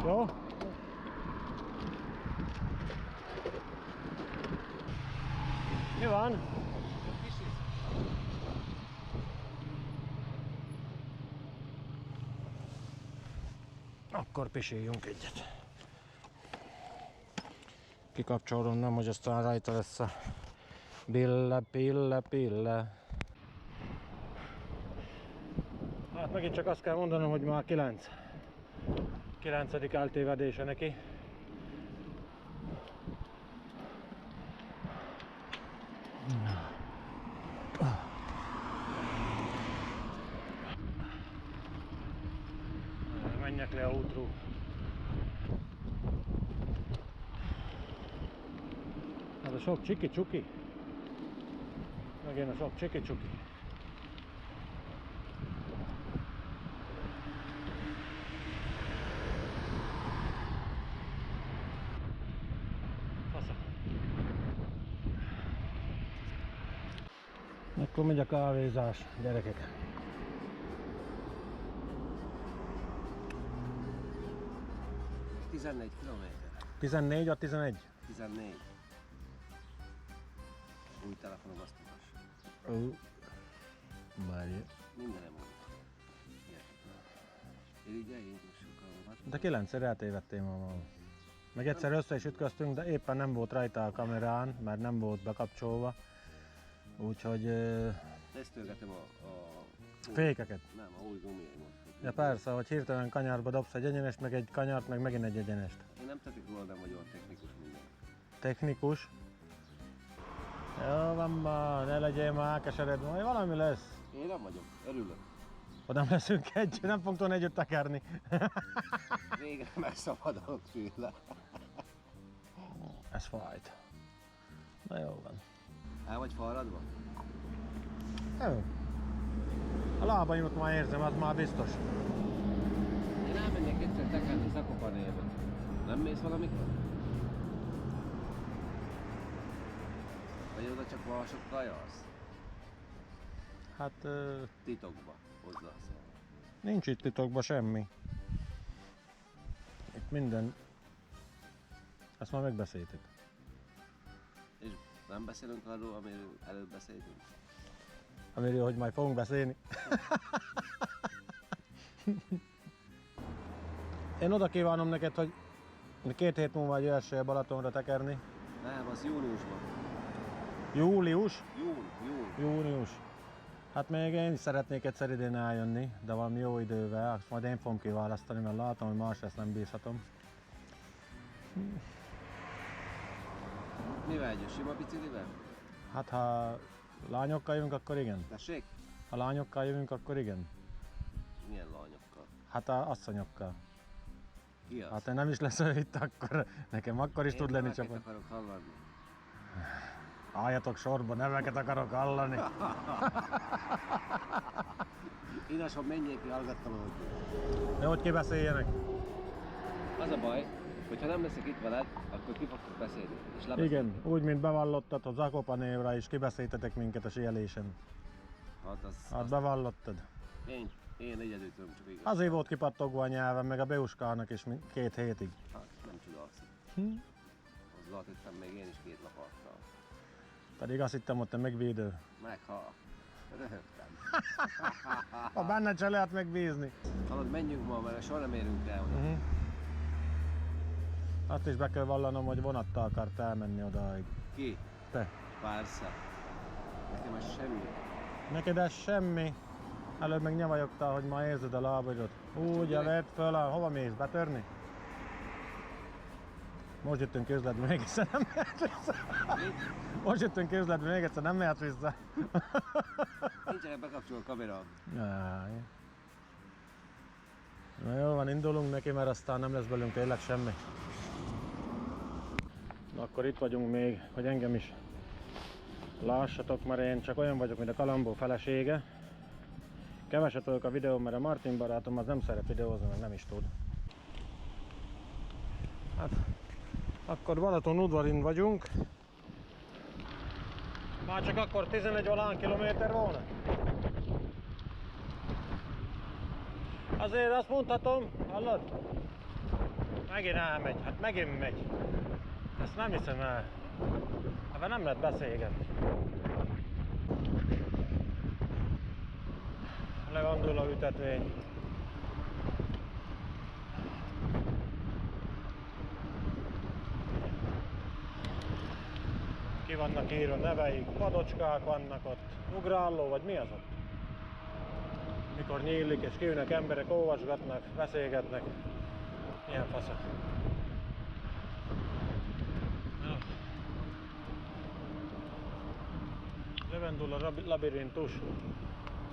Jó? Mi van? Akkor pisiljünk egyet. Kikapcsolom, nem, hogy aztán rajta lesz a pille. Hát megint csak azt kell mondanom, hogy már 9. eltévedése neki. Menjek le a útról. Ez a sok csiki-csuki. Megint a sok csiki-csuki. Fasza. Akkor megy a kávézás, gyerekek. – 14 kilométer. 14 a 11? 14. Új telefonom azt mutas. Várj. Mindenem van. Irigyelj, sokkal. De 9-szer eltévedtél ma. Meg egyszer össze is ütköztünk, de éppen nem volt rajta a kamerán, mert nem volt bekapcsolva. Úgyhogy Tesztölgetem a fékeket. Nem, a új gumiaimat. Ja persze, hogy hirtelen kanyarba dobsz egy egyenest, meg egy kanyart, meg megint egy egyenest. Én nem tetik róla, nem vagy olyan technikus minden. Technikus. Jó van ma, ne legyél már elkeseredve, majd valami lesz. Én nem vagyok, örülök. Ha nem leszünk nem fogunk tudni együtt tekerni. Végre megszabadulok tőle. Ez fájt. Na jó van. El vagy fáradva? Jó. A lábaimat már érzem, az már biztos. Én elmennék egyszer tekerni Zakopanélbe. Nem mész valamikor? Vagy oda csak valasokkal jársz? Hát Titokba hozzá szól. nincs itt titokban semmi. Itt minden. Ezt már megbeszéltük. És nem beszélünk arról, amiről előbb beszéltünk? Amiről, hogy majd fogunk beszélni. Én oda kívánom neked, hogy 2 hét múlva jöhessél Balatonra tekerni. Nem, az júniusban. Július? Június. Hát még én is szeretnék egyszer idén eljönni, de valami jó idővel, azt majd én fogom kiválasztani, mert látom, hogy más ezt nem bízhatom. Mivel egy sima biciklivel? Hát ha lányokkal jövünk, akkor igen. Tessék? Ha lányokkal jövünk, akkor igen. Milyen lányokkal? Hát a asszonyokkal. Ki az? Hát ha nem is leszel itt, akkor nekem akkor is tud lenni neveket csapat. akarok hallani. Álljatok sorba, neveket akarok hallani. Inasom menjék ki, hallgattam, hogy De hogy kibeszéljenek? az a baj, hogyha nem leszek itt veled, akkor ki fogtok beszélni. És lebeszélni. Igen, úgy, mint bevallottad, hogy Zakopanévra is kibeszéltetek minket a síelésen. Hát bevallottad. Én egyedül tudom, csak igaz. Azért volt kipattogva a nyelven, meg a Beuskának is 2 hétig. Hát nem csodálsz. Az látottam még én is 2 lapattal. Pedig azt hittem, hogy te megvédő. Megha. Röhögtem. Ha benned se lehet megbízni. Hallod, menjünk ma, mert soha nem érünk el oda. Azt is be kell vallanom, hogy vonattal akart elmenni odaig. Ki? Te. Persze. Nekem ez semmi. Neked ez semmi. Előbb meg nyavajogtál, hogy ma érzed a lábadot. Úgy, gyerek. vedd föl, hova mész? Betörni? Most jöttünk üzletbe, még egyszer nem mehet vissza. Most jöttünk üzletbe, még egyszer nem mehet vissza. Nincsenek bekapcsolva a kamerám. Jaj. Na jó van, indulunk neki, mert aztán nem lesz belünk tényleg semmi. Na akkor itt vagyunk még, hogy engem is lássatok, mert én csak olyan vagyok, mint a Kalambó felesége. Keveset vagyok a videón, mert a Martin barátom az nem szeret videózni, meg nem is tud. Hát, akkor Balaton udvarin vagyunk. Már csak akkor 11 kilométer volna. Azért azt mondhatom, hallod? Megint elmegy, hát megint megy. Ezt nem hiszem el. Ebben nem lehet beszélgetni. Legandul a ütetvény. Ki vannak írva neveik, padocskák vannak ott, ugráló vagy mi az ott? Mikor nyílik és kijönnek emberek, olvasgatnak, beszélgetnek. Milyen fasza. Lövendula labirintus.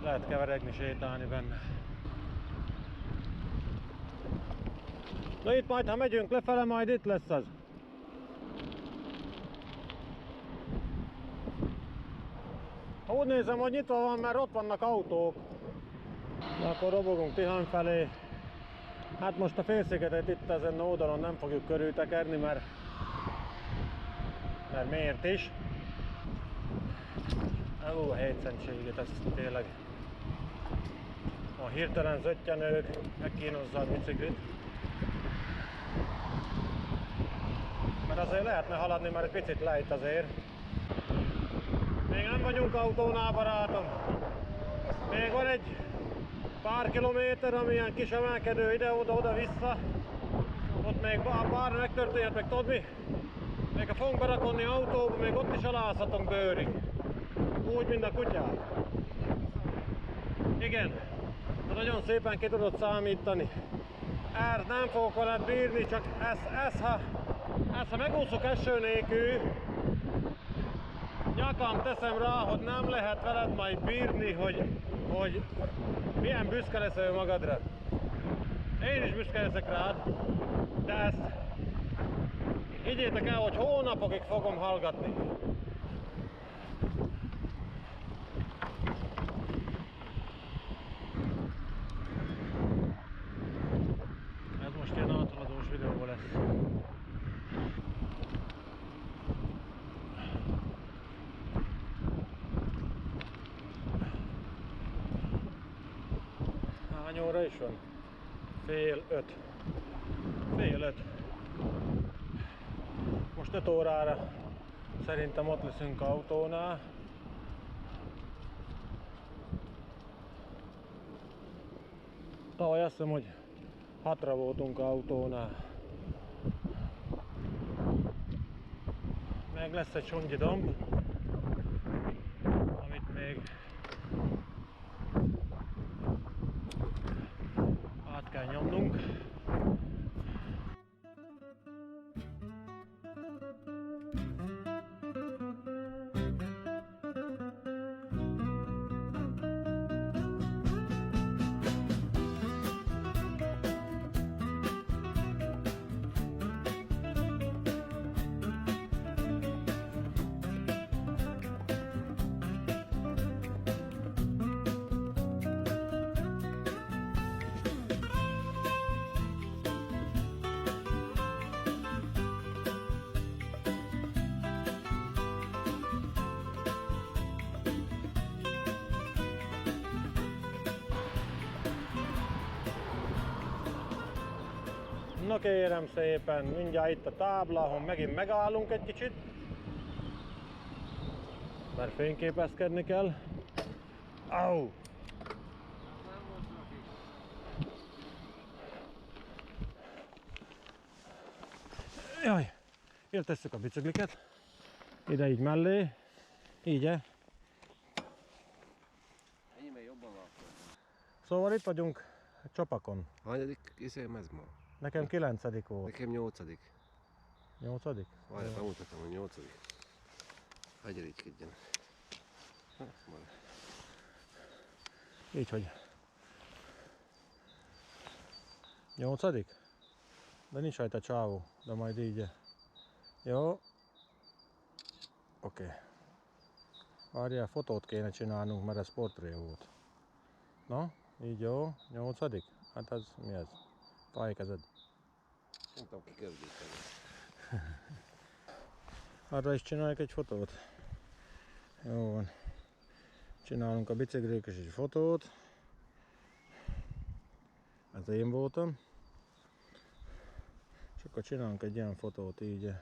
Lehet keveregni, sétálni benne. Na itt majd, ha megyünk lefele, majd itt lesz az. Ha úgy nézem, hogy nyitva van, mert ott vannak autók. Na akkor robogunk Tihany felé. Hát most a félszigetet itt ezen oldalon nem fogjuk körültekerni, mert miért is? Ó, a hétszentséget, ez tényleg. A hirtelen zöttyenők megkínozza a biciklit. Mert azért lehetne haladni, már egy picit lejt azért. Még nem vagyunk autónál, barátom. Még van egy pár kilométer, amilyen kis emelkedő ide-oda-oda-vissza. Ott még bár megtörténhet, meg tudod mi? Még ha fogunk berakodni autóba, még ott is alázhatunk bőrig. Úgy, mint a kutyák. Igen, de nagyon szépen ki tudod számítani. Ezt nem fogok veled bírni, csak ezt ha megúszok eső nélkül, nyakam teszem rá, hogy nem lehet veled majd bírni, hogy milyen büszke leszel magadra. Én is büszke leszek rád, de ezt higgyétek el, hogy hónapokig fogom hallgatni. Ez most ilyen áthaladós videó lesz. Hány óra is van? 4:30. 4:30. Most 5 órára szerintem ott leszünk autónál. Tavaly azt hiszem, hogy 6-ra voltunk autónál. Meg lesz egy Songyi domb, amit még át kell nyomnunk. Na kérem szépen, mindjárt itt a tábla, ahol megint megállunk egy kicsit, mert fényképezkedni kell. Au! Jaj! Éltesszük a bicikliket, ide így mellé, így Ennyi, mert jobban van. Szóval itt vagyunk Csopakon. Hanyadik izém ez ma? Nekem 9. volt. Nekem 8. 8. Várjál, bemutatom, hogy 8. Hagyj irigykedjen. Így hogy. 8. De nincs rajta csávó, de majd így. Jó. Oké. Várjál, fotót kéne csinálnunk, mert ez portré volt. Na, így jó. 8. Hát ez mi ez? Fájkezed. Nem tudom kikördíteni. Arra is csináljuk egy fotót. Jó van. Csinálunk a bicikliről is egy fotót. Ez én voltam. És akkor csinálunk egy ilyen fotót így.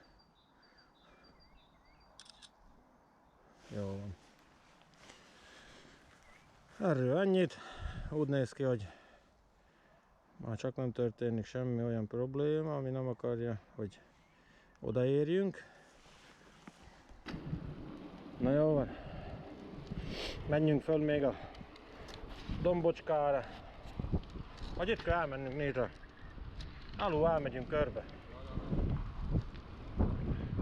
Jó van. Erről ennyit. Úgy néz ki, hogy már csak nem történik semmi olyan probléma, ami nem akarja, hogy odaérjünk. Na jó van. Menjünk föl még a dombocskára. Vagy itt kell elmennünk, nézd. Alul elmegyünk körbe.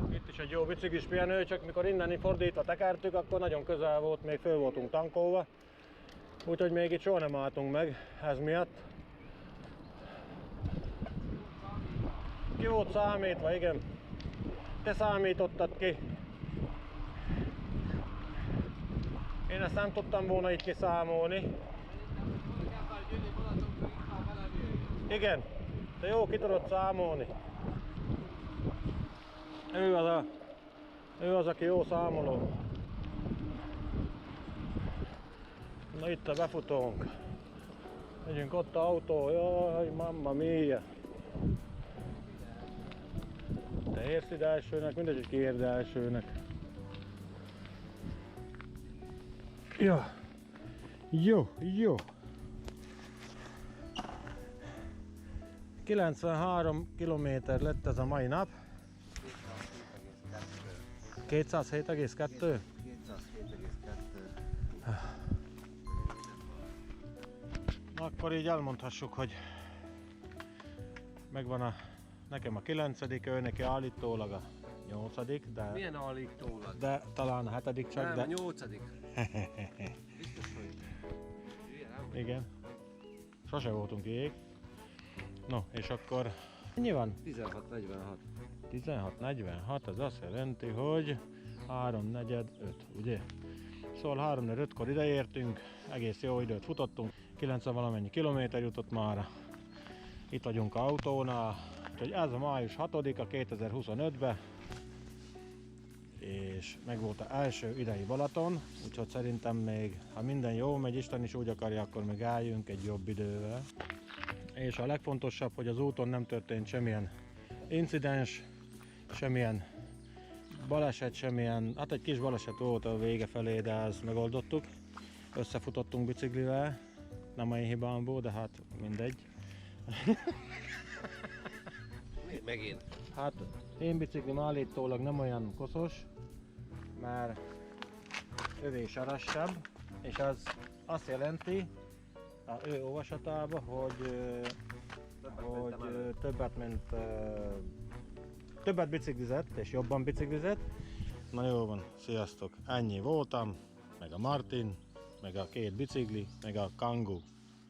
Itt is egy jó biciklis pihenő, csak mikor innen fordítva tekertük, akkor nagyon közel volt, még föl voltunk tankolva. Úgyhogy még itt soha nem álltunk meg, ez miatt. Ki volt számítva, igen. Te számítottad ki. Én ezt nem tudtam volna itt kiszámolni. Igen, te jó ki tudod számolni. Ő az, aki jó számoló. Na itt a befutónk. Megyünk ott a autó, jaj, mamma mia. Te érsz ide elsőnek, mindegy, hogy ki érd elsőnek. Ja. Jó. 93 km lett ez a mai nap. 207,2? 207,2. Na, akkor így elmondhassuk, hogy megvan nekem a 9., ő neki állítólag a 8., de, Milyen állítólag? de talán a 7. csak, Nem, de... a 8. Biztos, hogy... Hülye, nem? Igen. Sose voltunk így. No, és akkor ennyi van? 16:46. 16:46, az azt jelenti, hogy 3:45, ugye? Szóval 3:45-kor ideértünk, egész jó időt futottunk, 90 valamennyi kilométer jutott már. Itt vagyunk autónál, úgyhogy ez a május 6-a 2025-ben, és meg volt az első idei Balaton, úgyhogy szerintem még, ha minden jó megy, Isten is úgy akarja, akkor még álljunk egy jobb idővel. És a legfontosabb, hogy az úton nem történt semmilyen incidens, semmilyen baleset, semmilyen, hát egy kis baleset volt a vége felé, de ezt megoldottuk. Összefutottunk biciklivel, nem a én hibámból, de hát mindegy. Megint. Hát én biciklim állítólag nem olyan koszos, mert övé sarassabb, és az azt jelenti az ő olvasatában, hogy többet biciklizett és jobban biciklizett. Na jó van, sziasztok! Ennyi voltam, meg a Martin, meg a 2 bicikli, meg a Kangoo.